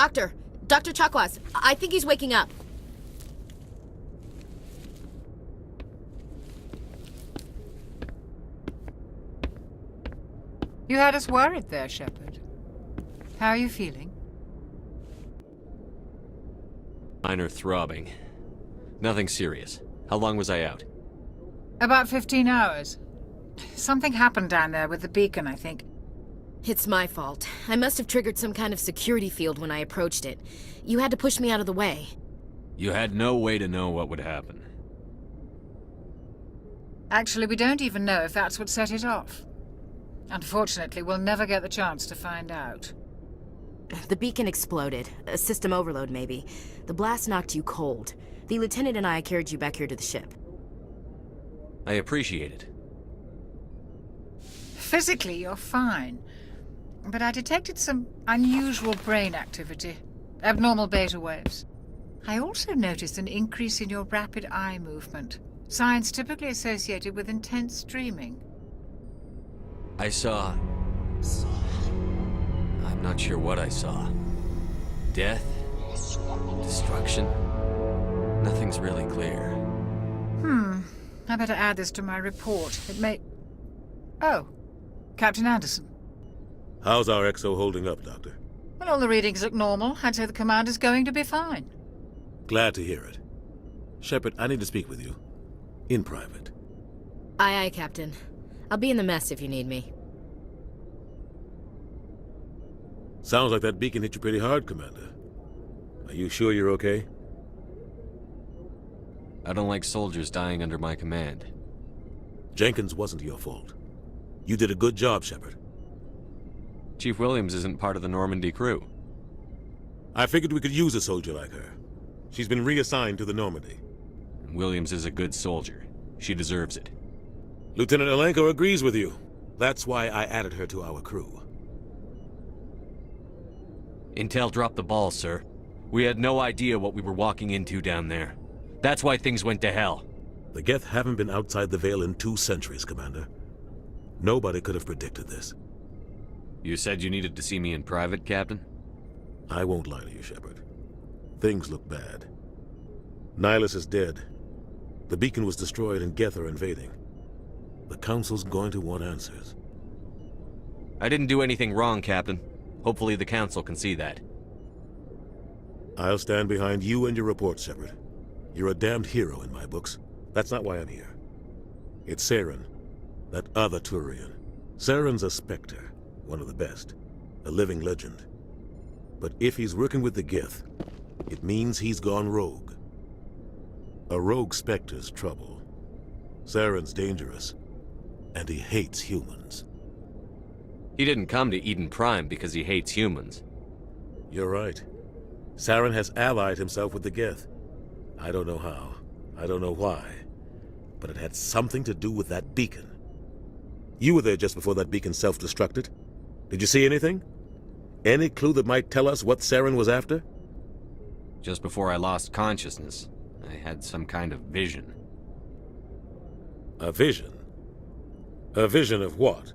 Doctor! Dr. Chakwas, I think he's waking up. You had us worried there, Shepard. How are you feeling? Minor throbbing. Nothing serious. How long was I out? About 15 hours. Something happened down there with the beacon, I think. It's my fault. I must have triggered some kind of security field when I approached it. You had to push me out of the way. You had no way to know what would happen. Actually, we don't even know if that's what set it off. Unfortunately, we'll never get the chance to find out. The beacon exploded. A system overload, maybe. The blast knocked you cold. The lieutenant and I carried you back here to the ship. I appreciate it. Physically, you're fine. But I detected some unusual brain activity. Abnormal beta waves. I also noticed an increase in your rapid eye movement. Signs typically associated with intense dreaming. I saw... I'm not sure what I saw. Death? Destruction? Nothing's really clear. I better add this to my report. It may... Oh, Captain Anderson. How's our XO holding up, Doctor? Well, all the readings look normal. I'd say the commander's going to be fine. Glad to hear it. Shepard, I need to speak with you. In private. Aye, aye, Captain. I'll be in the mess if you need me. Sounds like that beacon hit you pretty hard, Commander. Are you sure you're okay? I don't like soldiers dying under my command. Jenkins wasn't your fault. You did a good job, Shepard. Chief Williams isn't part of the Normandy crew. I figured we could use a soldier like her. She's been reassigned to the Normandy. Williams is a good soldier. She deserves it. Lieutenant Alenko agrees with you. That's why I added her to our crew. Intel dropped the ball, sir. We had no idea what we were walking into down there. That's why things went to hell. The Geth haven't been outside the Veil in 2 centuries, Commander. Nobody could have predicted this. You said you needed to see me in private, Captain? I won't lie to you, Shepard. Things look bad. Nihilus is dead. The beacon was destroyed and Geth are invading. The Council's going to want answers. I didn't do anything wrong, Captain. Hopefully the Council can see that. I'll stand behind you and your report, Shepard. You're a damned hero in my books. That's not why I'm here. It's Saren, that other Turian. Saren's a Spectre, one of the best. A living legend. But if he's working with the Geth, it means he's gone rogue. A rogue Spectre's trouble. Saren's dangerous, and he hates humans. He didn't come to Eden Prime because he hates humans. You're right. Saren has allied himself with the Geth. I don't know how. I don't know why. But it had something to do with that beacon. You were there just before that beacon self-destructed. Did you see anything? Any clue that might tell us what Saren was after? Just before I lost consciousness, I had some kind of vision. A vision? A vision of what?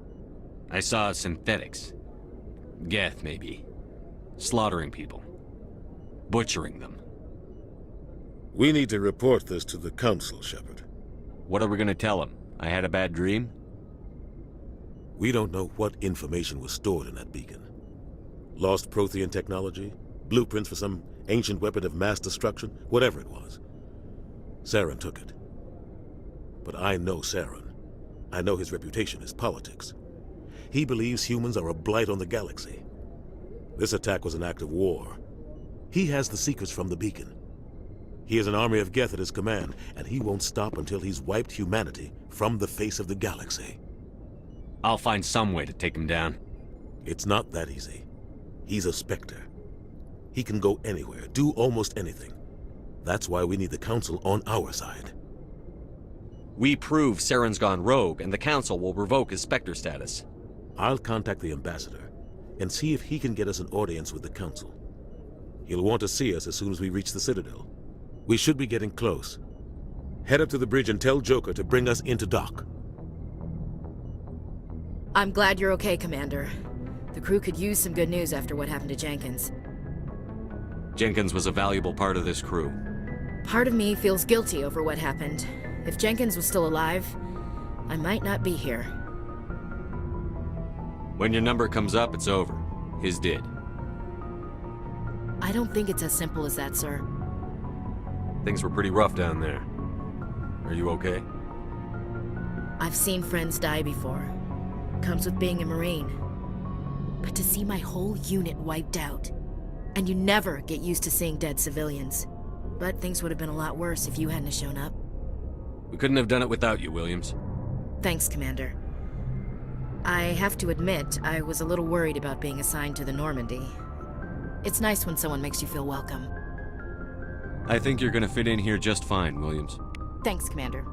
I saw synthetics. Geth, maybe. Slaughtering people. Butchering them. We need to report this to the Council, Shepard. What are we gonna tell them? I had a bad dream? We don't know what information was stored in that beacon. Lost Prothean technology? Blueprints for some ancient weapon of mass destruction? Whatever it was. Saren took it. But I know Saren. I know his reputation is politics. He believes humans are a blight on the galaxy. This attack was an act of war. He has the secrets from the beacon. He has an army of Geth at his command, and he won't stop until he's wiped humanity from the face of the galaxy. I'll find some way to take him down. It's not that easy. He's a Spectre. He can go anywhere, do almost anything. That's why we need the Council on our side. We prove Saren's gone rogue, and the Council will revoke his Spectre status. I'll contact the Ambassador and see if he can get us an audience with the Council. He'll want to see us as soon as we reach the Citadel. We should be getting close. Head up to the bridge and tell Joker to bring us into dock. I'm glad you're okay, Commander. The crew could use some good news after what happened to Jenkins. Jenkins was a valuable part of this crew. Part of me feels guilty over what happened. If Jenkins was still alive, I might not be here. When your number comes up, it's over. His did. I don't think it's as simple as that, sir. Things were pretty rough down there. Are you okay? I've seen friends die before. Comes with being a Marine. But to see my whole unit wiped out, and you never get used to seeing dead civilians. But things would have been a lot worse if you hadn't shown up. We couldn't have done it without you, Williams. Thanks, Commander. I have to admit, I was a little worried about being assigned to the Normandy. It's nice when someone makes you feel welcome. I think you're gonna fit in here just fine, Williams. Thanks, Commander.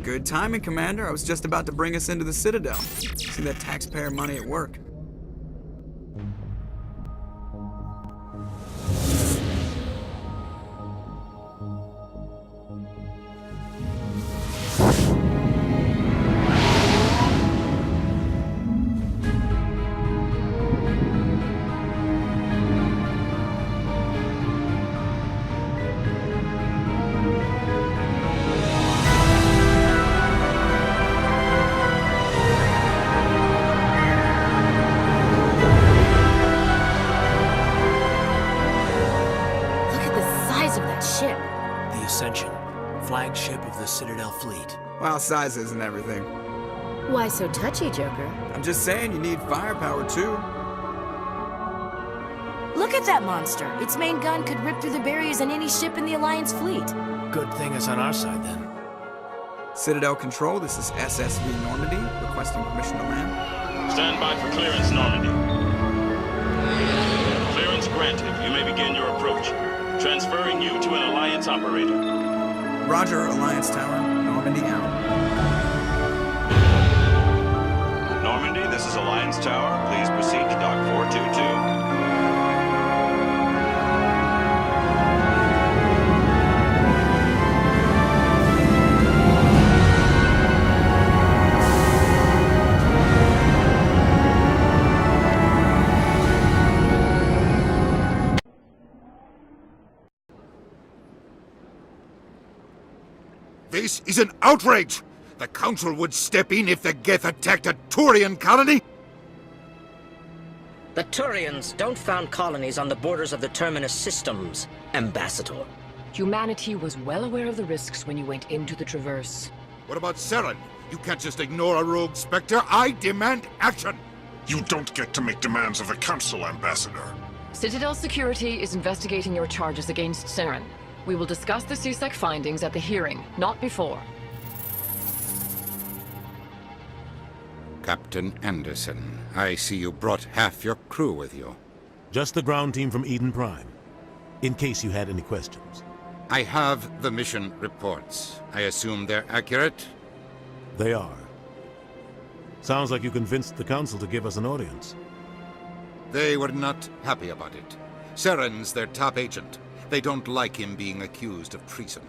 Good timing, Commander. I was just about to bring us into the Citadel. See that taxpayer money at work. Flagship of the Citadel fleet. Well, size isn't everything. Why so touchy, Joker? I'm just saying you need firepower too. Look at that monster! Its main gun could rip through the barriers in any ship in the Alliance fleet. Good thing it's on our side then. Citadel Control, this is SSV Normandy, requesting permission to land. Stand by for clearance, Normandy. Clearance granted. You may begin your approach. Transferring you to an Alliance operator. Roger, Alliance Tower. Normandy out. Normandy, this is Alliance Tower. Please proceed to Dock 422. This is an outrage! The Council would step in if the Geth attacked a Turian colony! The Turians don't found colonies on the borders of the Terminus systems, Ambassador. Humanity was well aware of the risks when you went into the Traverse. What about Saren? You can't just ignore a rogue Spectre. I demand action! You don't get to make demands of the Council, Ambassador. Citadel Security is investigating your charges against Saren. We will discuss the CSEC findings at the hearing, not before. Captain Anderson, I see you brought half your crew with you. Just the ground team from Eden Prime. in case you had any questions. I have the mission reports. I assume they're accurate? They are. Sounds like you convinced the Council to give us an audience. They were not happy about it. Saren's their top agent. They don't like him being accused of treason.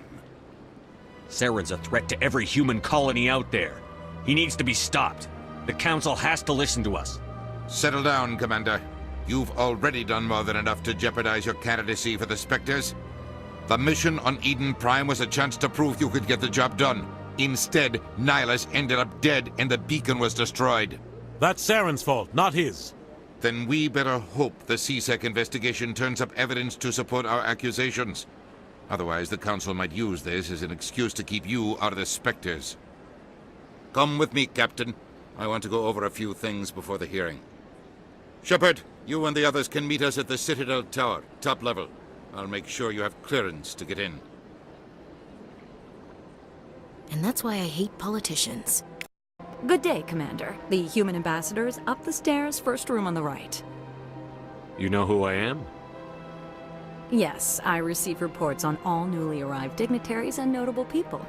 Saren's a threat to every human colony out there. He needs to be stopped. The Council has to listen to us. Settle down, Commander. You've already done more than enough to jeopardize your candidacy for the Spectres. The mission on Eden Prime was a chance to prove you could get the job done. Instead, Nihilus ended up dead and the beacon was destroyed. That's Saren's fault, not his. Then we better hope the CSEC investigation turns up evidence to support our accusations. Otherwise, the Council might use this as an excuse to keep you out of the Spectres. Come with me, Captain. I want to go over a few things before the hearing. Shepard, you and the others can meet us at the Citadel Tower, top level. I'll make sure you have clearance to get in. And that's why I hate politicians. Good day, Commander. The human ambassador is up the stairs, first room on the right. You know who I am? Yes, I receive reports on all newly arrived dignitaries and notable people.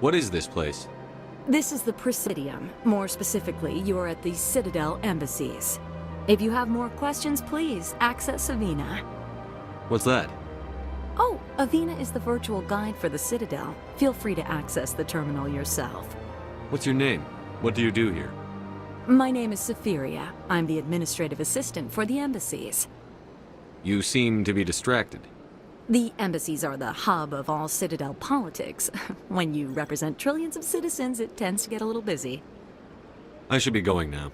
What is this place? This is the Presidium. More specifically, you are at the Citadel embassies. If you have more questions, please access Avina. What's that? Oh, Avina is the virtual guide for the Citadel. Feel free to access the terminal yourself. What's your name? What do you do here? My name is Safiria. I'm the administrative assistant for the embassies. You seem to be distracted. The embassies are the hub of all Citadel politics. When you represent trillions of citizens, it tends to get a little busy. I should be going now.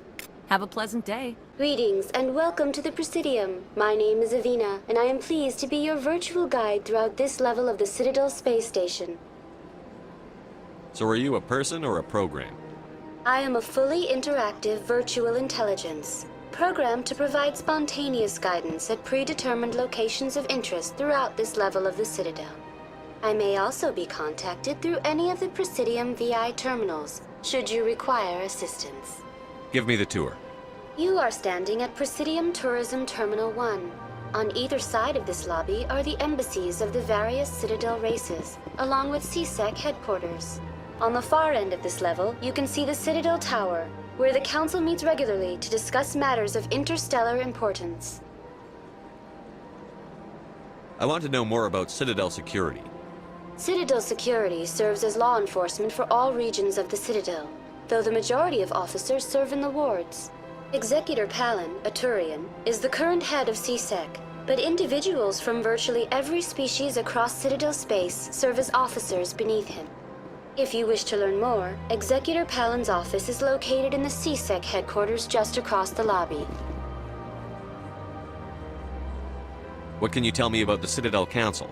Have a pleasant day. Greetings and welcome to the Presidium. My name is Avina, and I am pleased to be your virtual guide throughout this level of the Citadel space station. So are you a person or a program? I am a fully interactive virtual intelligence, programmed to provide spontaneous guidance at predetermined locations of interest throughout this level of the Citadel. I may also be contacted through any of the Presidium VI terminals, should you require assistance. Give me the tour. You are standing at Presidium Tourism Terminal 1. On either side of this lobby are the embassies of the various Citadel races, along with CSEC headquarters. On the far end of this level, you can see the Citadel Tower, where the Council meets regularly to discuss matters of interstellar importance. I want to know more about Citadel security. Citadel security serves as law enforcement for all regions of the Citadel, though the majority of officers serve in the wards. Executor Palin, a Turian, is the current head of CSEC, but individuals from virtually every species across Citadel space serve as officers beneath him. If you wish to learn more, Executor Palin's office is located in the CSEC headquarters just across the lobby. What can you tell me about the Citadel Council?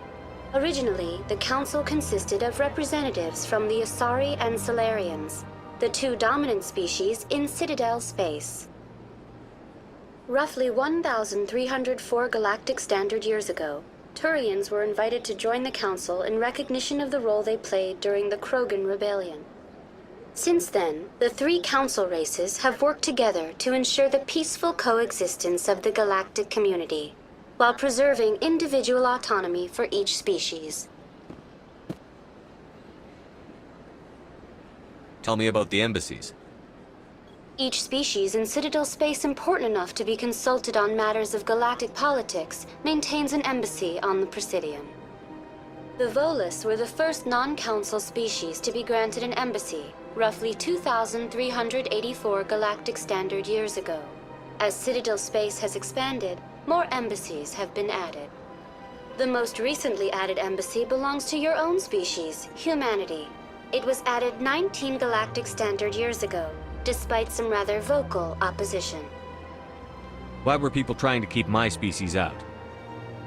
Originally, the Council consisted of representatives from the Asari and Solarians, the two dominant species in Citadel space. Roughly 1,304 galactic standard years ago, Turians were invited to join the Council in recognition of the role they played during the Krogan Rebellion. Since then, the three Council races have worked together to ensure the peaceful coexistence of the galactic community, while preserving individual autonomy for each species. Tell me about the embassies. Each species in Citadel space important enough to be consulted on matters of galactic politics maintains an embassy on the Presidium. The Volus were the first non-Council species to be granted an embassy, roughly 2,384 galactic standard years ago. As Citadel space has expanded, more embassies have been added. The most recently added embassy belongs to your own species, humanity. It was added 19 galactic standard years ago, despite some rather vocal opposition. Why were people trying to keep my species out?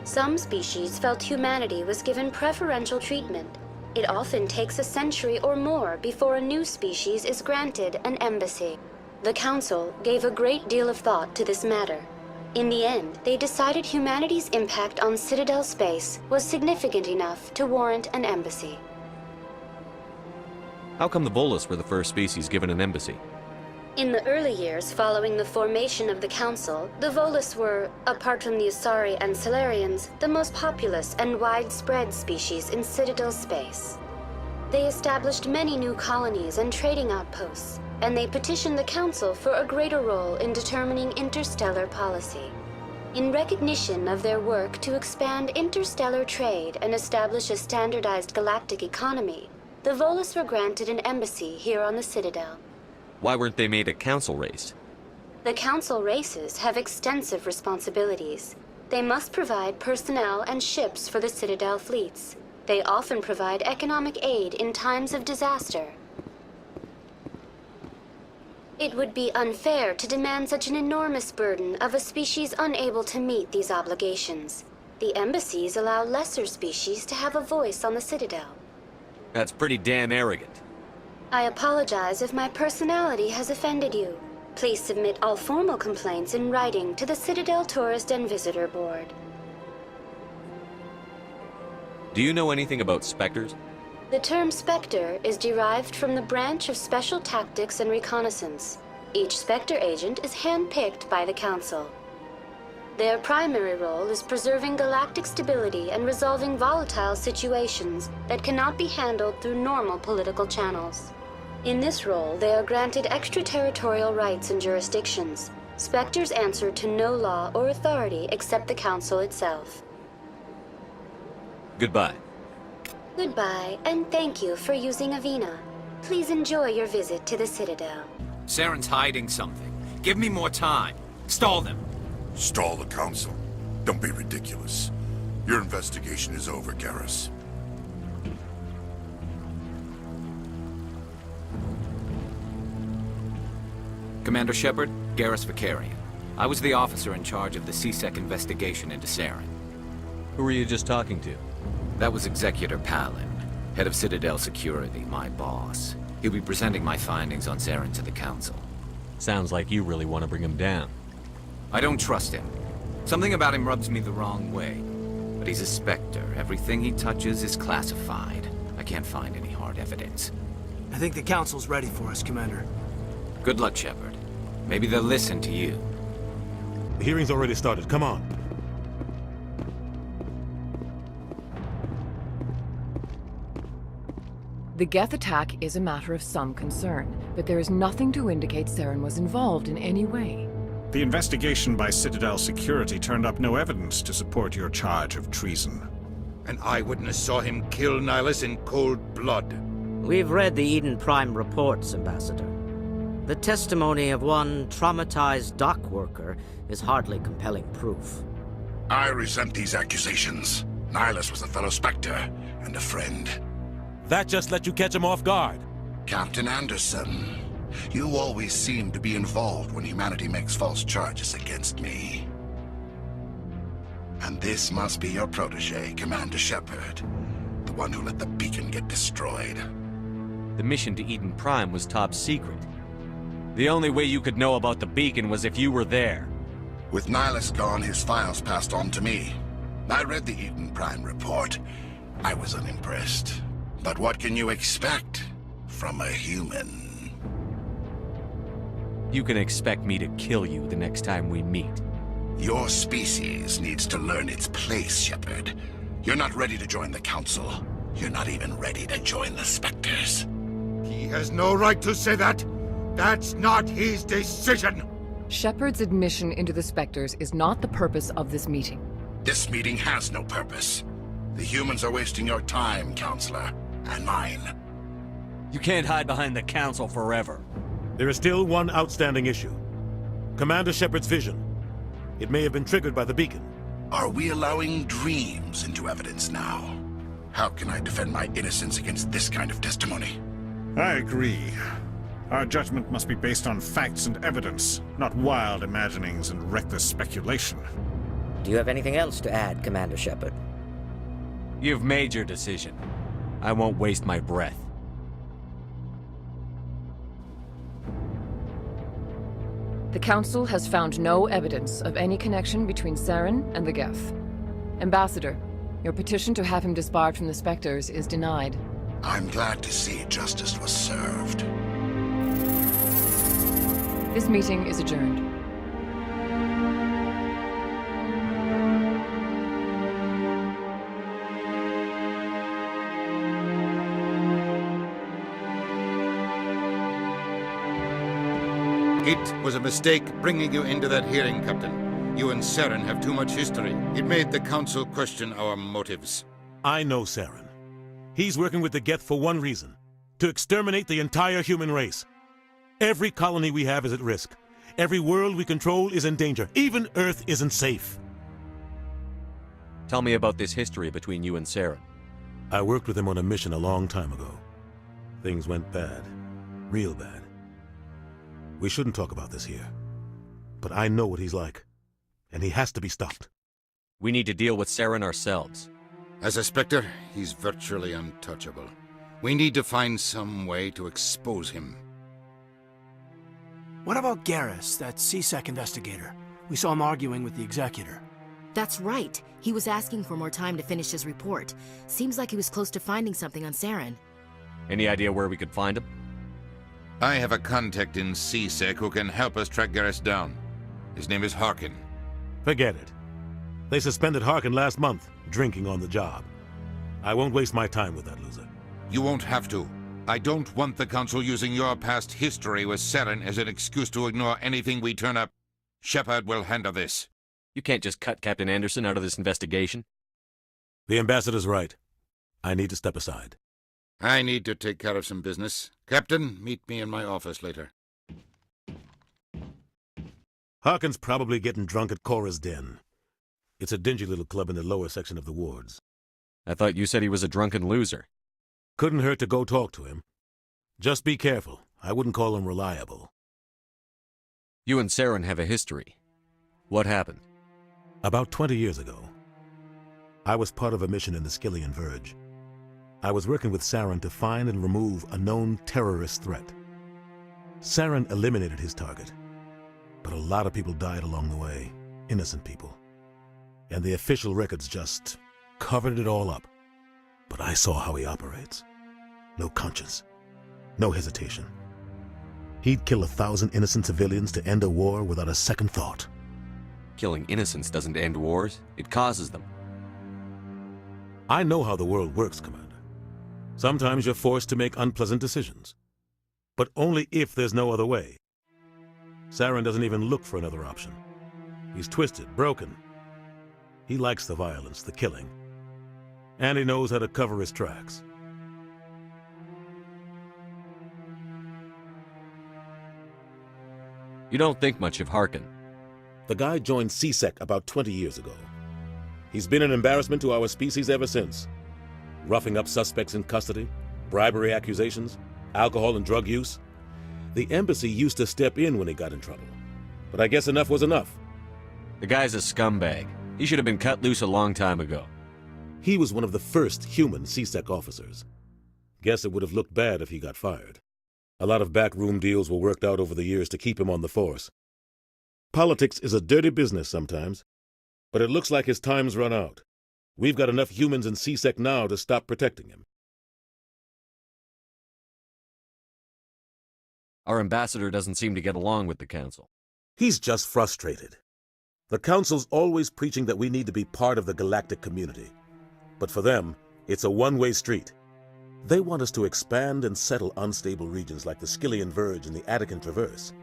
Some species felt humanity was given preferential treatment. It often takes a century or more before a new species is granted an embassy. The Council gave a great deal of thought to this matter. In the end, they decided humanity's impact on Citadel space was significant enough to warrant an embassy. How come the Volus were the first species given an embassy? In the early years following the formation of the Council, the Volus were, apart from the Asari and Solarians, the most populous and widespread species in Citadel space. They established many new colonies and trading outposts, and they petitioned the Council for a greater role in determining interstellar policy. In recognition of their work to expand interstellar trade and establish a standardized galactic economy, the Volus were granted an embassy here on the Citadel. Why weren't they made a council race? The Council races have extensive responsibilities. They must provide personnel and ships for the Citadel fleets. They often provide economic aid in times of disaster. It would be unfair to demand such an enormous burden of a species unable to meet these obligations. The embassies allow lesser species to have a voice on the Citadel. That's pretty damn arrogant. I apologize if my personality has offended you. Please submit all formal complaints in writing to the Citadel Tourist and Visitor Board. Do you know anything about Spectres? The term Spectre is derived from the branch of Special Tactics and Reconnaissance. Each Spectre agent is handpicked by the Council. Their primary role is preserving galactic stability and resolving volatile situations that cannot be handled through normal political channels. In this role, they are granted extraterritorial rights and jurisdictions. Spectres answer to no law or authority except the Council itself. Goodbye. Goodbye, and thank you for using Avina. Please enjoy your visit to the Citadel. Saren's hiding something. Give me more time. Stall them. Stall the Council? Don't be ridiculous. Your investigation is over, Garrus. Commander Shepard, Garrus Vicarian. I was the officer in charge of the CSEC investigation into Saren. Who were you just talking to? That was Executor Palin, head of Citadel Security, my boss. He'll be presenting my findings on Saren to the Council. Sounds like you really want to bring him down. I don't trust him. Something about him rubs me the wrong way. But he's a Spectre. Everything he touches is classified. I can't find any hard evidence. I think the Council's ready for us, Commander. Good luck, Shepard. Maybe they'll listen to you. The hearing's already started. Come on. The Geth attack is a matter of some concern, but there is nothing to indicate Saren was involved in any way. The investigation by Citadel Security turned up no evidence to support your charge of treason. An eyewitness saw him kill Nihilus in cold blood. We've read the Eden Prime reports, Ambassador. The testimony of one traumatized dock worker is hardly compelling proof. I resent these accusations. Nihilus was a fellow Spectre and a friend. That just let you catch him off guard. Captain Anderson, you always seem to be involved when humanity makes false charges against me. And this must be your protege, Commander Shepard, the one who let the beacon get destroyed. The mission to Eden Prime was top secret. The only way you could know about the beacon was if you were there. With Nihilus gone, his files passed on to me. I read the Eden Prime report. I was unimpressed. But what can you expect from a human? You can expect me to kill you the next time we meet. Your species needs to learn its place, Shepard. You're not ready to join the Council. You're not even ready to join the Spectres. He has no right to say that. That's not his decision. Shepard's admission into the Spectres is not the purpose of this meeting. This meeting has no purpose. The humans are wasting your time, Counselor, and mine. You can't hide behind the Council forever. There is still one outstanding issue. Commander Shepard's vision. It may have been triggered by the beacon. Are we allowing dreams into evidence now? How can I defend my innocence against this kind of testimony? I agree. Our judgment must be based on facts and evidence, not wild imaginings and reckless speculation. Do you have anything else to add, Commander Shepard? You've made your decision. I won't waste my breath. The Council has found no evidence of any connection between Saren and the Geth. Ambassador, your petition to have him disbarred from the Spectres is denied. I'm glad to see justice was served. This meeting is adjourned. It was a mistake bringing you into that hearing, Captain. You and Saren have too much history. It made the Council question our motives. I know Saren. He's working with the Geth for one reason: to exterminate the entire human race. Every colony we have is at risk. Every world we control is in danger. Even Earth isn't safe. Tell me about this history between you and Saren. I worked with him on a mission a long time ago. Things went bad. Real bad. We shouldn't talk about this here. But I know what he's like. And he has to be stopped. We need to deal with Saren ourselves. As a Spectre, he's virtually untouchable. We need to find some way to expose him. What about Garrus, that CSEC investigator? We saw him arguing with the Executor. That's right. He was asking for more time to finish his report. Seems like he was close to finding something on Saren. Any idea where we could find him? I have a contact in CSEC who can help us track Garrus down. His name is Harkin. Forget it. They suspended Harkin last month, drinking on the job. I won't waste my time with that loser. You won't have to. I don't want the Council using your past history with Saren as an excuse to ignore anything we turn up. Shepard will handle this. You can't just cut Captain Anderson out of this investigation. The Ambassador's right. I need to step aside. I need to take care of some business. Captain, meet me in my office later. Harkin's probably getting drunk at Cora's Den. It's a dingy little club in the lower section of the wards. I thought you said he was a drunken loser. Couldn't hurt to go talk to him. Just be careful. I wouldn't call him reliable. You and Saren have a history. What happened? About 20 years ago, I was part of a mission in the Skillian Verge. I was working with Saren to find and remove a known terrorist threat. Saren eliminated his target, but a lot of people died along the way, innocent people. And the official records just covered it all up. But I saw how he operates. No conscience, no hesitation. He'd kill 1,000 innocent civilians to end a war without a second thought. Killing innocents doesn't end wars, it causes them. I know how the world works, Commander. Sometimes you're forced to make unpleasant decisions. But only if there's no other way. Saren doesn't even look for another option. He's twisted, broken. He likes the violence, the killing. And he knows how to cover his tracks. You don't think much of Harkin. The guy joined CSEC about 20 years ago. He's been an embarrassment to our species ever since. Roughing up suspects in custody, bribery accusations, alcohol and drug use. The embassy used to step in when he got in trouble. But I guess enough was enough. The guy's a scumbag. He should have been cut loose a long time ago. He was one of the first human CSEC officers. Guess it would have looked bad if he got fired. A lot of backroom deals were worked out over the years to keep him on the force. Politics is a dirty business sometimes, but it looks like his time's run out. We've got enough humans in CSEC now to stop protecting him. Our ambassador doesn't seem to get along with the Council. He's just frustrated. The Council's always preaching that we need to be part of the galactic community. But for them, it's a one-way street. They want us to expand and settle unstable regions like the Skillian Verge and the Attican Traverse.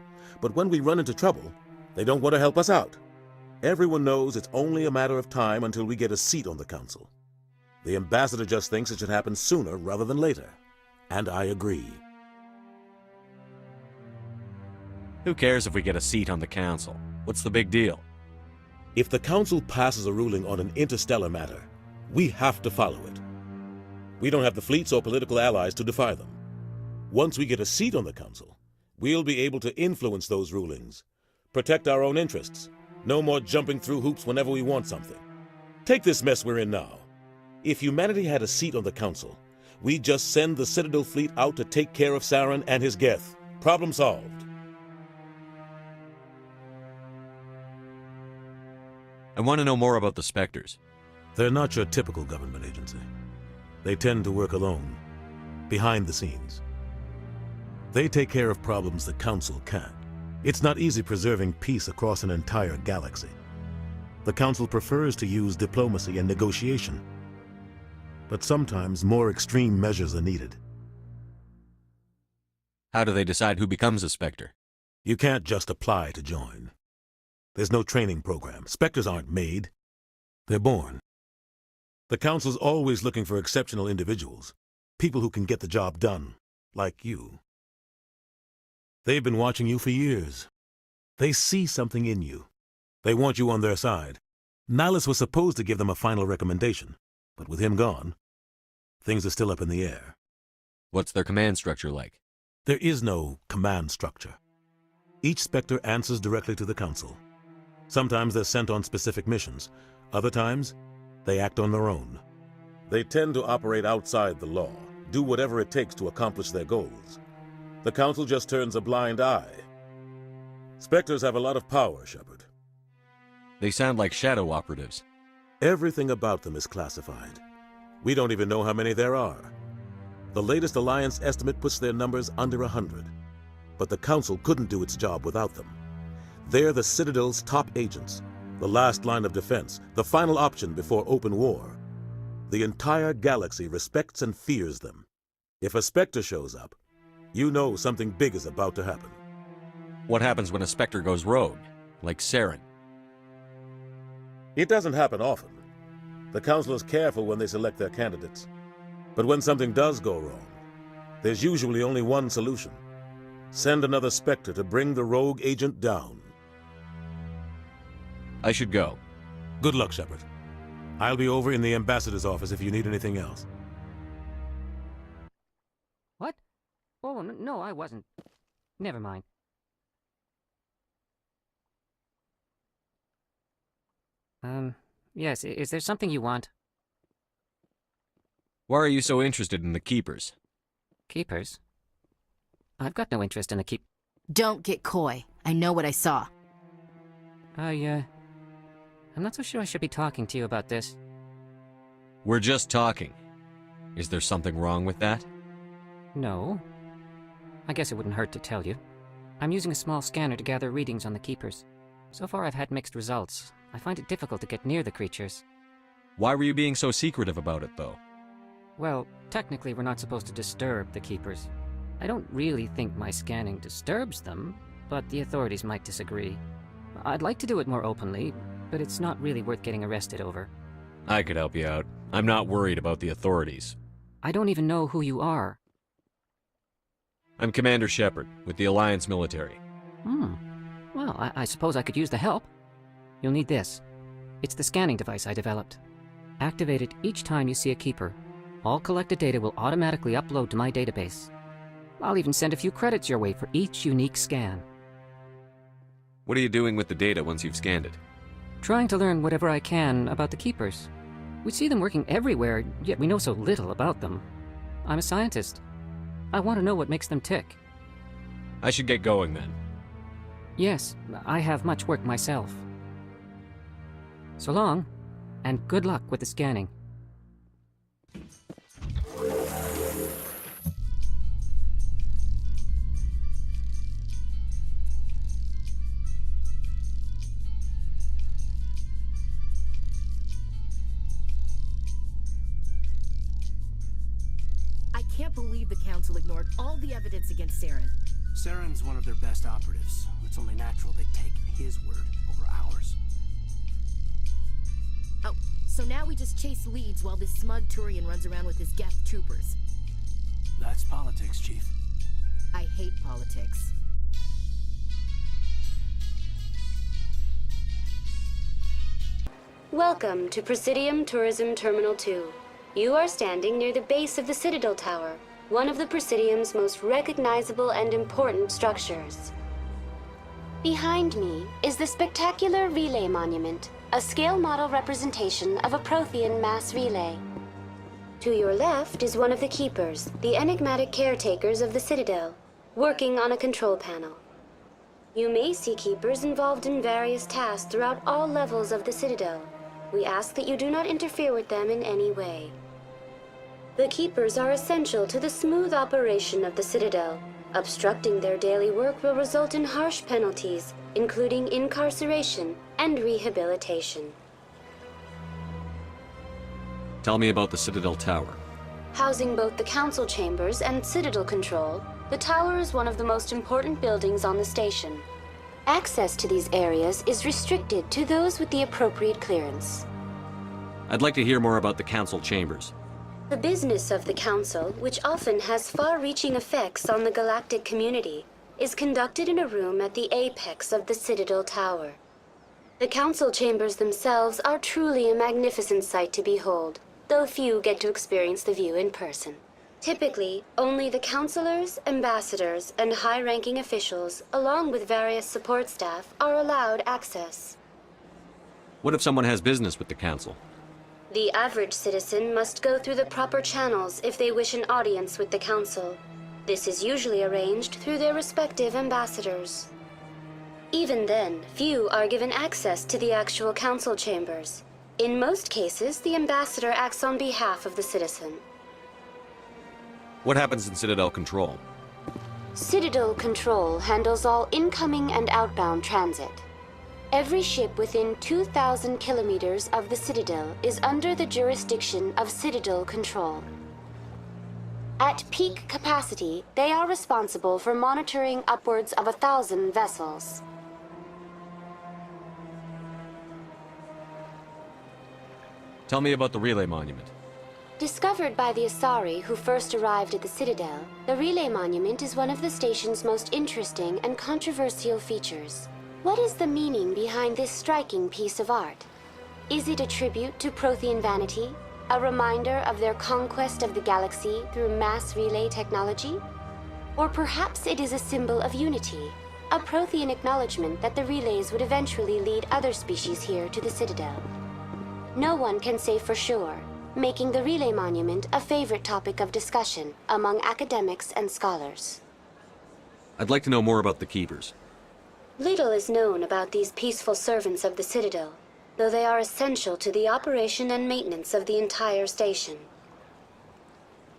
But when we run into trouble, they don't want to help us out. Everyone knows it's only a matter of time until we get a seat on the Council. The ambassador just thinks it should happen sooner rather than later. And I agree. Who cares if we get a seat on the Council? What's the big deal? If the Council passes a ruling on an interstellar matter, we have to follow it. We don't have the fleets or political allies to defy them. Once we get a seat on the Council, we'll be able to influence those rulings, protect our own interests. No more jumping through hoops whenever we want something. Take this mess we're in now. If humanity had a seat on the Council, we'd just send the Citadel fleet out to take care of Saren and his Geth. Problem solved. I want to know more about the Spectres. They're not your typical government agency. They tend to work alone, behind the scenes. They take care of problems the Council can't. It's not easy preserving peace across an entire galaxy. The Council prefers to use diplomacy and negotiation. But sometimes more extreme measures are needed. How do they decide who becomes a Spectre? You can't just apply to join. There's no training program. Spectres aren't made. They're born. The Council's always looking for exceptional individuals. People who can get the job done, like you. They've been watching you for years. They see something in you. They want you on their side. Nihilus was supposed to give them a final recommendation, but with him gone, things are still up in the air. What's their command structure like? There is no command structure. Each Spectre answers directly to the Council. Sometimes they're sent on specific missions. Other times, they act on their own. They tend to operate outside the law, do whatever it takes to accomplish their goals. The Council just turns a blind eye. Spectres have a lot of power, Shepard. They sound like shadow operatives. Everything about them is classified. We don't even know how many there are. The latest Alliance estimate puts their numbers under 100. But the Council couldn't do its job without them. They're the Citadel's top agents, the last line of defense, the final option before open war. The entire galaxy respects and fears them. If a Spectre shows up, you know something big is about to happen. What happens when a Spectre goes rogue, like Saren? It doesn't happen often. The Council is careful when they select their candidates. But when something does go wrong, there's usually only one solution. Send another Spectre to bring the rogue agent down. I should go. Good luck, Shepard. I'll be over in the Ambassador's office if you need anything else. What? Oh, no, I wasn't. Never mind. Yes, is there something you want? Why are you so interested in the Keepers? Keepers? I've got no interest in the Don't get coy. I know what I saw. I'm not so sure I should be talking to you about this. We're just talking. Is there something wrong with that? No. I guess it wouldn't hurt to tell you. I'm using a small scanner to gather readings on the Keepers. So far I've had mixed results. I find it difficult to get near the creatures. Why were you being so secretive about it, though? Well, technically we're not supposed to disturb the Keepers. I don't really think my scanning disturbs them, but the authorities might disagree. I'd like to do it more openly, but it's not really worth getting arrested over. I could help you out. I'm not worried about the authorities. I don't even know who you are. I'm Commander Shepard, with the Alliance military. Well, I suppose I could use the help. You'll need this. It's the scanning device I developed. Activate it each time you see a Keeper. All collected data will automatically upload to my database. I'll even send a few credits your way for each unique scan. What are you doing with the data once you've scanned it? Trying to learn whatever I can about the Keepers. We see them working everywhere, yet we know so little about them. I'm a scientist. I want to know what makes them tick. I should get going then. Yes, I have much work myself. So long, and good luck with the scanning. I can't believe the Council ignored all the evidence against Saren. Saren's one of their best operatives. It's only natural they take his word over ours. Oh, so now we just chase leads while this smug Turian runs around with his Geth troopers. That's politics, Chief. I hate politics. Welcome to Presidium Tourism Terminal 2. You are standing near the base of the Citadel Tower, one of the Presidium's most recognizable and important structures. Behind me is the spectacular Relay Monument, a scale model representation of a Prothean mass relay. To your left is one of the Keepers, the enigmatic caretakers of the Citadel, working on a control panel. You may see Keepers involved in various tasks throughout all levels of the Citadel. We ask that you do not interfere with them in any way. The Keepers are essential to the smooth operation of the Citadel, Obstructing their daily work will result in harsh penalties, including incarceration and rehabilitation. Tell me about the Citadel Tower. Housing both the council chambers and Citadel control, the tower is one of the most important buildings on the station. Access to these areas is restricted to those with the appropriate clearance. I'd like to hear more about the council chambers. The business of the council, which often has far-reaching effects on the galactic community, is conducted in a room at the apex of the Citadel Tower. The council chambers themselves are truly a magnificent sight to behold, though few get to experience the view in person. Typically, only the councilors, ambassadors, and high-ranking officials, along with various support staff, are allowed access. What if someone has business with the council? The average citizen must go through the proper channels if they wish an audience with the council. This is usually arranged through their respective ambassadors. Even then, few are given access to the actual council chambers. In most cases, the ambassador acts on behalf of the citizen. What happens in Citadel Control? Citadel Control handles all incoming and outbound transit. Every ship within 2,000 kilometers of the Citadel is under the jurisdiction of Citadel Control. At peak capacity, they are responsible for monitoring upwards of 1,000 vessels. Tell me about the Relay Monument. Discovered by the Asari who first arrived at the Citadel, the Relay Monument is one of the station's most interesting and controversial features. What is the meaning behind this striking piece of art? Is it a tribute to Prothean vanity? A reminder of their conquest of the galaxy through mass relay technology? Or perhaps it is a symbol of unity, a Prothean acknowledgement that the relays would eventually lead other species here to the Citadel. No one can say for sure, making the Relay Monument a favorite topic of discussion among academics and scholars. I'd like to know more about the Keepers. Little is known about these peaceful servants of the Citadel, though they are essential to the operation and maintenance of the entire station.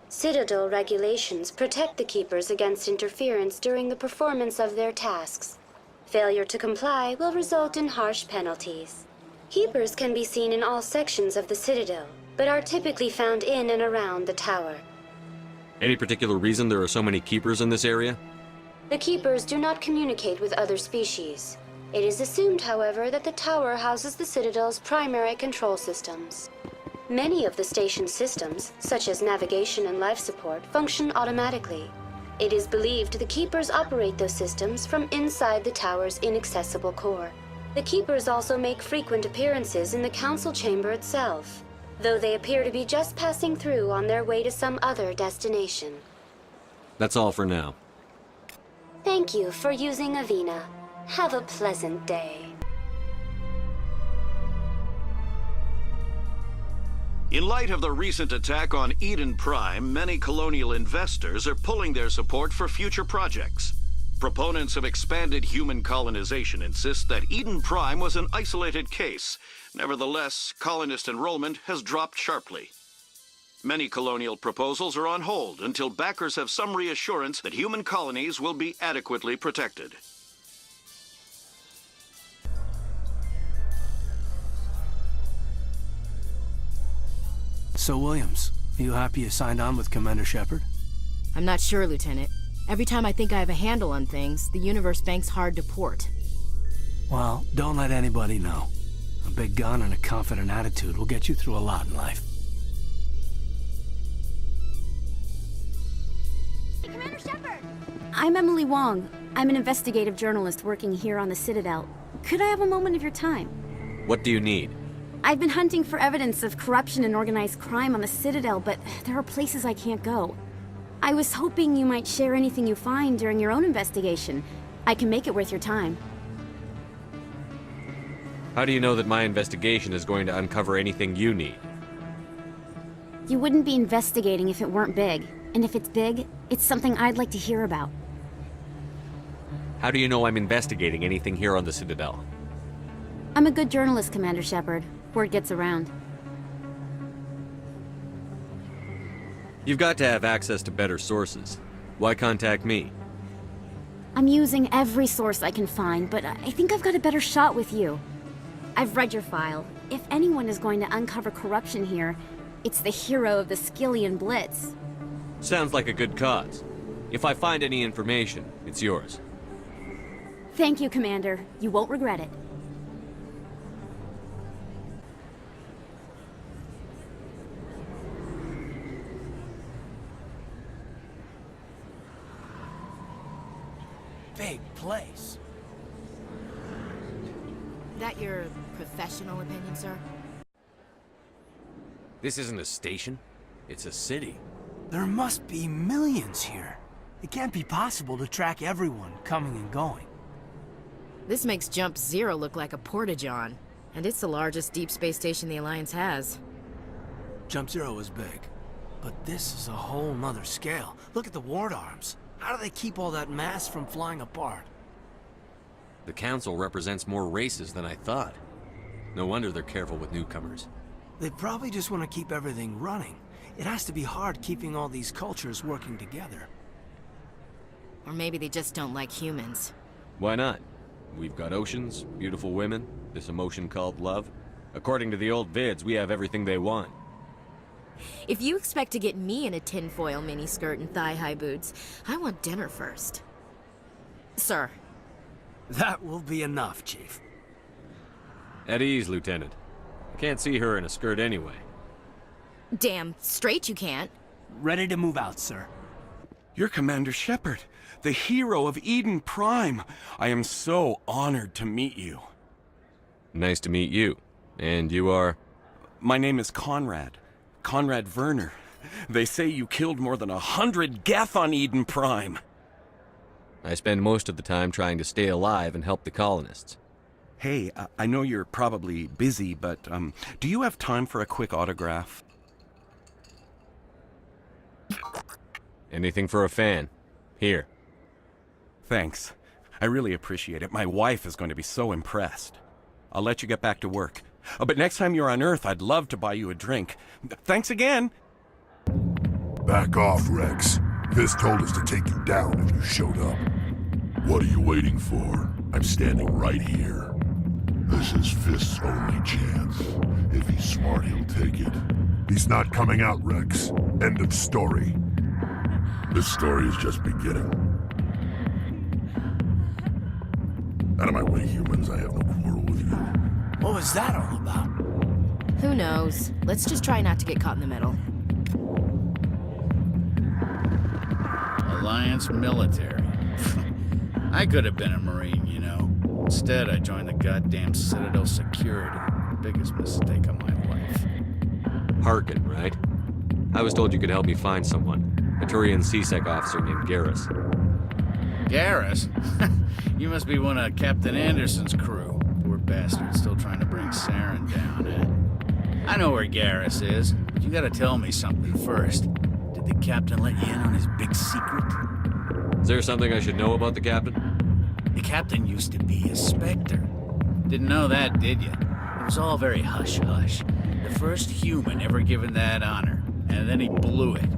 Citadel regulations protect the Keepers against interference during the performance of their tasks. Failure to comply will result in harsh penalties. Keepers can be seen in all sections of the Citadel, but are typically found in and around the tower. Any particular reason there are so many Keepers in this area? The Keepers do not communicate with other species. It is assumed, however, that the tower houses the Citadel's primary control systems. Many of the station's systems, such as navigation and life support, function automatically. It is believed the Keepers operate those systems from inside the tower's inaccessible core. The Keepers also make frequent appearances in the council chamber itself, though they appear to be just passing through on their way to some other destination. That's all for now. Thank you for using Avina. Have a pleasant day. In light of the recent attack on Eden Prime, many colonial investors are pulling their support for future projects. Proponents of expanded human colonization insist that Eden Prime was an isolated case. Nevertheless, colonist enrollment has dropped sharply. Many colonial proposals are on hold until backers have some reassurance that human colonies will be adequately protected. So, Williams, are you happy you signed on with Commander Shepard? I'm not sure, Lieutenant. Every time I think I have a handle on things, the universe banks hard to port. Well, don't let anybody know. A big gun and a confident attitude will get you through a lot in life. Commander Shepard! I'm Emily Wong. I'm an investigative journalist working here on the Citadel. Could I have a moment of your time? What do you need? I've been hunting for evidence of corruption and organized crime on the Citadel, but there are places I can't go. I was hoping you might share anything you find during your own investigation. I can make it worth your time. How do you know that my investigation is going to uncover anything you need? You wouldn't be investigating if it weren't big. And if it's big, it's something I'd like to hear about. How do you know I'm investigating anything here on the Citadel? I'm a good journalist, Commander Shepard. Word gets around. You've got to have access to better sources. Why contact me? I'm using every source I can find, but I think I've got a better shot with you. I've read your file. If anyone is going to uncover corruption here, it's the hero of the Skillian Blitz. Sounds like a good cause. If I find any information, it's yours. Thank you, Commander. You won't regret it. Big place. That your professional opinion, sir? This isn't a station. It's a city. There must be millions here. It can't be possible to track everyone coming and going. This makes Jump Zero look like a porta-john, and it's the largest deep space station the Alliance has. Jump Zero is big, but this is a whole nother scale. Look at the ward arms. How do they keep all that mass from flying apart? The Council represents more races than I thought. No wonder they're careful with newcomers. They probably just want to keep everything running. It has to be hard keeping all these cultures working together. Or maybe they just don't like humans. Why not? We've got oceans, beautiful women, this emotion called love. According to the old vids, we have everything they want. If you expect to get me in a tinfoil miniskirt and thigh-high boots, I want dinner first. Sir. That will be enough, Chief. At ease, Lieutenant. I can't see her in a skirt anyway. Damn straight you can't. Ready to move out, sir. You're Commander Shepard, the hero of Eden Prime. I am so honored to meet you. Nice to meet you. And you are? My name is Conrad. Conrad Werner. They say you killed more than 100 Geth on Eden Prime. I spend most of the time trying to stay alive and help the colonists. Hey, I know you're probably busy, but do you have time for a quick autograph? Anything for a fan. Here. Thanks. I really appreciate it. My wife is going to be so impressed. I'll let you get back to work. But next time you're on Earth, I'd love to buy you a drink. Thanks again! Back off, Rex. Fisk told us to take you down if you showed up. What are you waiting for? I'm standing right here. This is Fisk's only chance. If he's smart, he'll take it. He's not coming out, Rex. End of story. This story is just beginning. Out of my way, humans. I have no quarrel with you. What was that all about? Who knows? Let's just try not to get caught in the middle. Alliance military. I could have been a Marine, you know. Instead, I joined the goddamn Citadel security. Biggest mistake of my life. Harkin, right? I was told you could help me find someone. A Turian CSEC officer named Garrus. Garrus? You must be one of Captain Anderson's crew. Poor bastard, still trying to bring Saren down, eh? I know where Garrus is, but you gotta tell me something first. Did the captain let you in on his big secret? Is there something I should know about the captain? The captain used to be a Spectre. Didn't know that, did you? It was all very hush-hush. The first human ever given that honor, and then he blew it.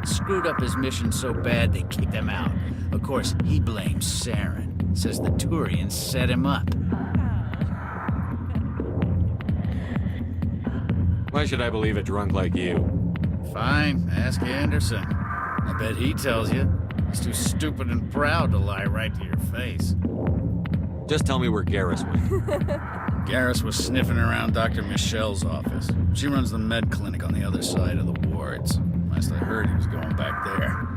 Screwed up his mission so bad they kicked him out. Of course, he blames Saren. Says the Turians set him up. Why should I believe a drunk like you? Fine, ask Anderson. I bet he tells you. He's too stupid and proud to lie right to your face. Just tell me where Garrus went. Garrus was sniffing around Dr. Michelle's office. She runs the med clinic on the other side of the wards. Last I heard, he was going back there.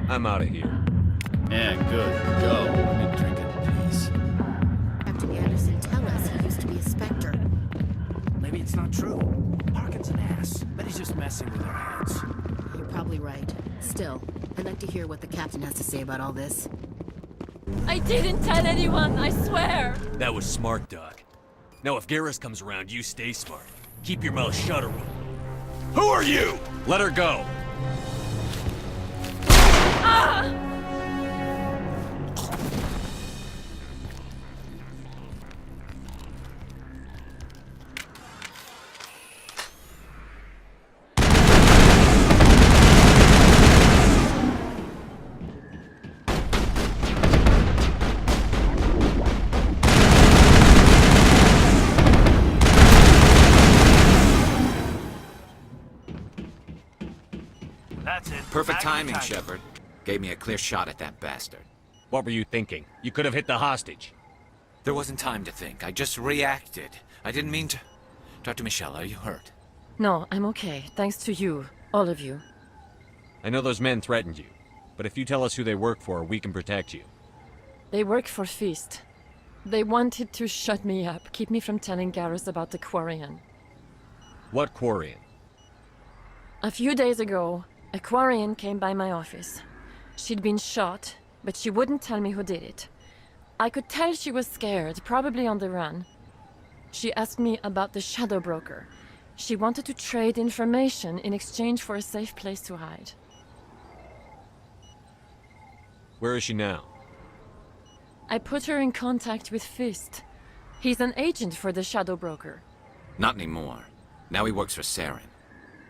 I'm out of here. Yeah, good. Go. Let me drink in peace. Captain Anderson, tell us he used to be a Spectre. Maybe it's not true. Harkin's an ass. Bet he's just messing with our heads. You're probably right. Still, I'd like to hear what the captain has to say about all this. I didn't tell anyone, I swear! That was smart, Doc. Now if Garrus comes around, you stay smart. Keep your mouth shut or we'll... Who are you? Let her go. Ah! timing, Shepard. Gave me a clear shot at that bastard. What were you thinking? You could have hit the hostage. There wasn't time to think. I just reacted. I didn't mean to... Dr. Michelle, are you hurt? No, I'm okay. Thanks to you. All of you. I know those men threatened you, but if you tell us who they work for, we can protect you. They work for Feast. They wanted to shut me up, keep me from telling Garrus about the Quarian. What Quarian? A few days ago, a Quarian came by my office. She'd been shot, but she wouldn't tell me who did it. I could tell she was scared, probably on the run. She asked me about the Shadow Broker. She wanted to trade information in exchange for a safe place to hide. Where is she now? I put her in contact with Fist. He's an agent for the Shadow Broker. Not anymore. Now he works for Saren.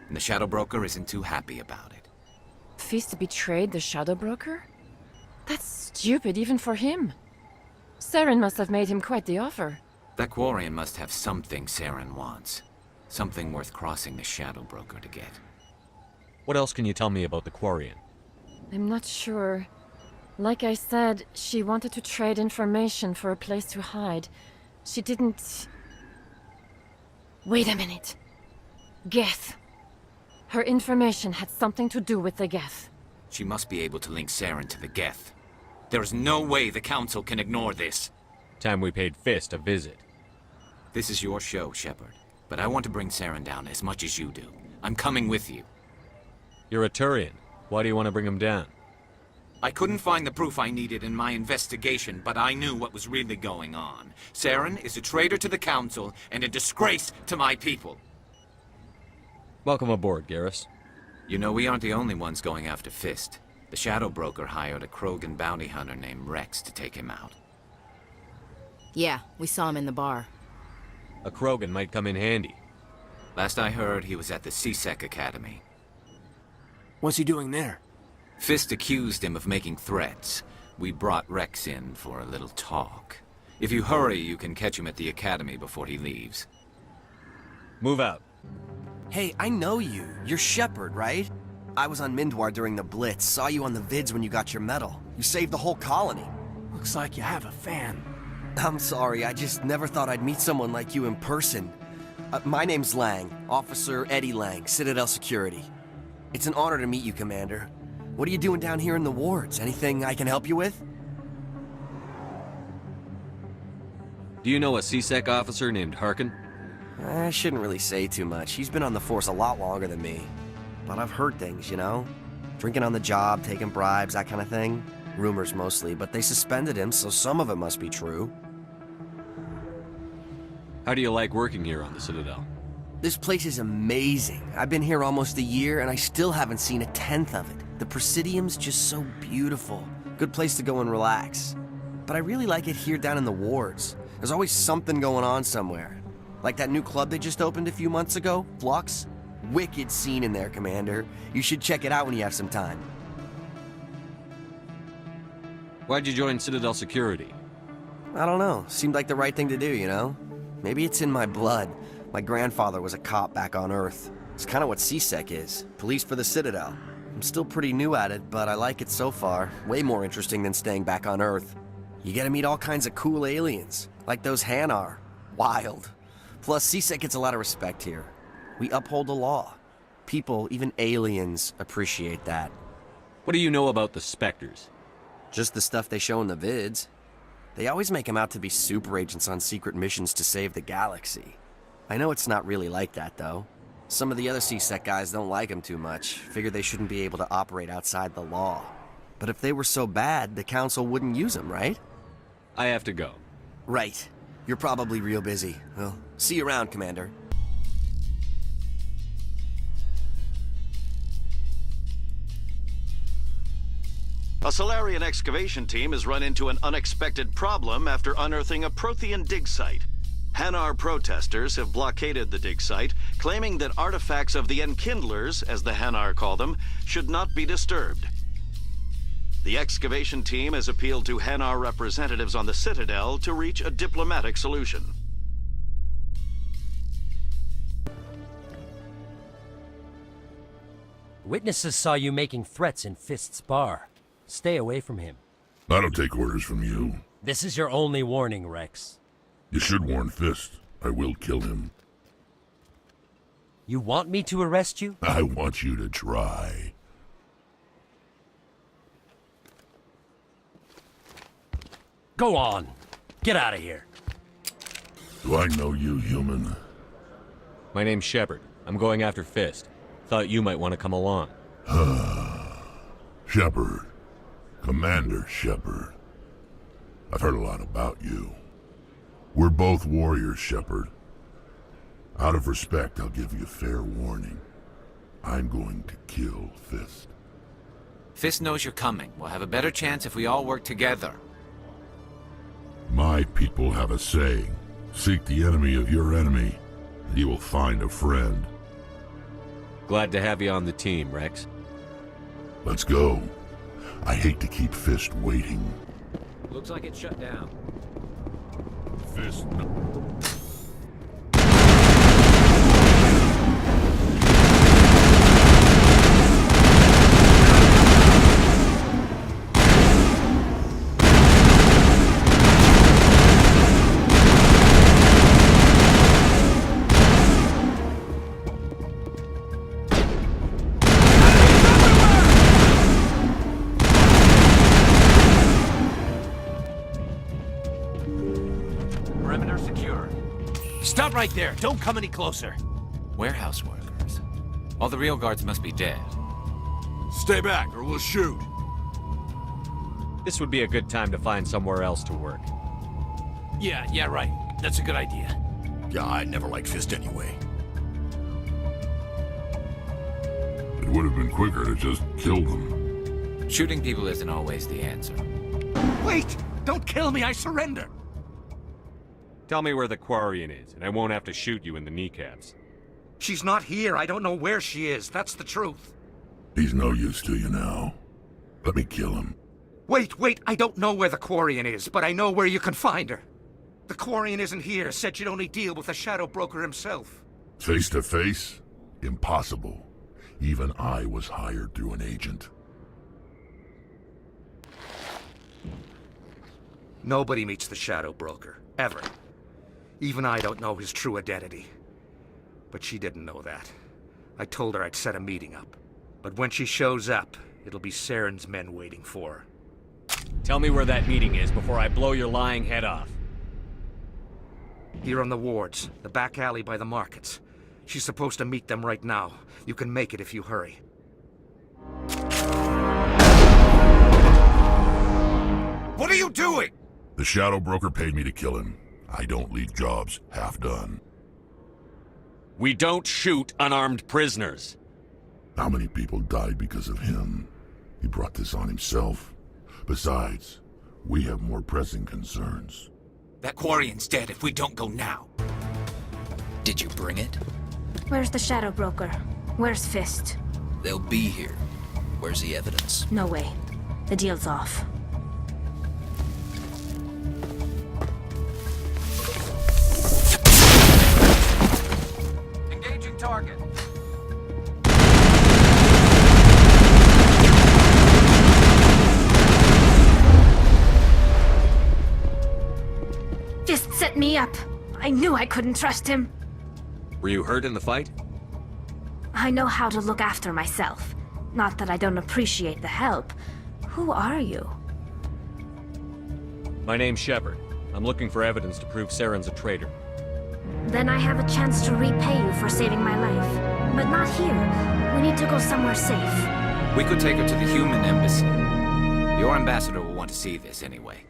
And the Shadow Broker isn't too happy about it. Fist betrayed the Shadow Broker? That's stupid even for him. Saren must have made him quite the offer. That Quarian must have something Saren wants. Something worth crossing the Shadow Broker to get. What else can you tell me about the Quarian? I'm not sure. Like I said, she wanted to trade information for a place to hide. She didn't... Wait a minute. Geth. Her information had something to do with the Geth. She must be able to link Saren to the Geth. There is no way the Council can ignore this. Time we paid Fist a visit. This is your show, Shepard. But I want to bring Saren down as much as you do. I'm coming with you. You're a Turian. Why do you want to bring him down? I couldn't find the proof I needed in my investigation, but I knew what was really going on. Saren is a traitor to the Council and a disgrace to my people. Welcome aboard, Garrus. You know, we aren't the only ones going after Fist. The Shadow Broker hired a Krogan bounty hunter named Rex to take him out. Yeah, we saw him in the bar. A Krogan might come in handy. Last I heard, he was at the CSEC Academy. What's he doing there? Fist accused him of making threats. We brought Rex in for a little talk. If you hurry, you can catch him at the Academy before he leaves. Move out. Hey, I know you. You're Shepard, right? I was on Mindwar during the Blitz. Saw you on the vids when you got your medal. You saved the whole colony. Looks like you have a fan. I'm sorry, I just never thought I'd meet someone like you in person. My name's Lang, Officer Eddie Lang, Citadel Security. It's an honor to meet you, Commander. What are you doing down here in the wards? Anything I can help you with? Do you know a CSEC officer named Harkin? I shouldn't really say too much. He's been on the force a lot longer than me. But I've heard things, you know? Drinking on the job, taking bribes, that kind of thing. Rumors mostly, but they suspended him, so some of it must be true. How do you like working here on the Citadel? This place is amazing. I've been here almost a year, and I still haven't seen a tenth of it. The Presidium's just so beautiful. Good place to go and relax. But I really like it here down in the wards. There's always something going on somewhere. Like that new club they just opened a few months ago, Flux. Wicked scene in there, Commander. You should check it out when you have some time. Why'd you join Citadel Security? I don't know. Seemed like the right thing to do, you know? Maybe it's in my blood. My grandfather was a cop back on Earth. It's kind of what CSEC is. Police for the Citadel. I'm still pretty new at it, but I like it so far. Way more interesting than staying back on Earth. You get to meet all kinds of cool aliens, like those Hanar. Wild. Plus, CSEC gets a lot of respect here. We uphold the law. People, even aliens, appreciate that. What do you know about the Spectres? Just the stuff they show in the vids. They always make them out to be super agents on secret missions to save the galaxy. I know it's not really like that, though. Some of the other CSEC guys don't like them too much, figure they shouldn't be able to operate outside the law. But if they were so bad, the Council wouldn't use them, right? I have to go. Right. You're probably real busy. Well, see you around, Commander. A Solarian excavation team has run into an unexpected problem after unearthing a Prothean dig site. Hanar protesters have blockaded the dig site, claiming that artifacts of the Enkindlers, as the Hanar call them, should not be disturbed. The excavation team has appealed to Hanar representatives on the Citadel to reach a diplomatic solution. Witnesses saw you making threats in Fist's bar. Stay away from him. I don't take orders from you. This is your only warning, Rex. You should warn Fist. I will kill him. You want me to arrest you? I want you to try. Go on. Get out of here. Do I know you, human? My name's Shepard. I'm going after Fist. Thought you might want to come along. Shepard. Commander Shepard. I've heard a lot about you. We're both warriors, Shepard. Out of respect, I'll give you fair warning. I'm going to kill Fist. Fist knows you're coming. We'll have a better chance if we all work together. My people have a saying. Seek the enemy of your enemy, and you will find a friend. Glad to have you on the team, Rex. Let's go. I hate to keep Fist waiting. Looks like it's shut down. Fist... Perimeter secure. Stop right there. Don't come any closer. Warehouse workers. All the real guards must be dead. Stay back or we'll shoot. This would be a good time to find somewhere else to work. Yeah, right. That's a good idea. Yeah, I never liked Fist anyway. It would have been quicker to just kill them. Shooting people isn't always the answer. Wait! Don't kill me, I surrender! Tell me where the Quarian is, and I won't have to shoot you in the kneecaps. She's not here. I don't know where she is. That's the truth. He's no use to you now. Let me kill him. Wait. I don't know where the Quarian is, but I know where you can find her. The Quarian isn't here. Said she'd only deal with the Shadow Broker himself. Face to face? Impossible. Even I was hired through an agent. Nobody meets the Shadow Broker. Ever. Even I don't know his true identity. But she didn't know that. I told her I'd set a meeting up. But when she shows up, it'll be Saren's men waiting for her. Tell me where that meeting is before I blow your lying head off. Here on the wards, the back alley by the markets. She's supposed to meet them right now. You can make it if you hurry. What are you doing? The Shadow Broker paid me to kill him. I don't leave jobs half done. We don't shoot unarmed prisoners. How many people died because of him? He brought this on himself. Besides, we have more pressing concerns. That Quarian's dead if we don't go now. Did you bring it? Where's the Shadow Broker? Where's Fist? They'll be here. Where's the evidence? No way. The deal's off. Engaging target. Fist set me up. I knew I couldn't trust him. Were you hurt in the fight? I know how to look after myself. Not that I don't appreciate the help. Who are you? My name's Shepard. I'm looking for evidence to prove Saren's a traitor. Then I have a chance to repay you for saving my life. But not here. We need to go somewhere safe. We could take her to the human embassy. Your ambassador will want to see this anyway.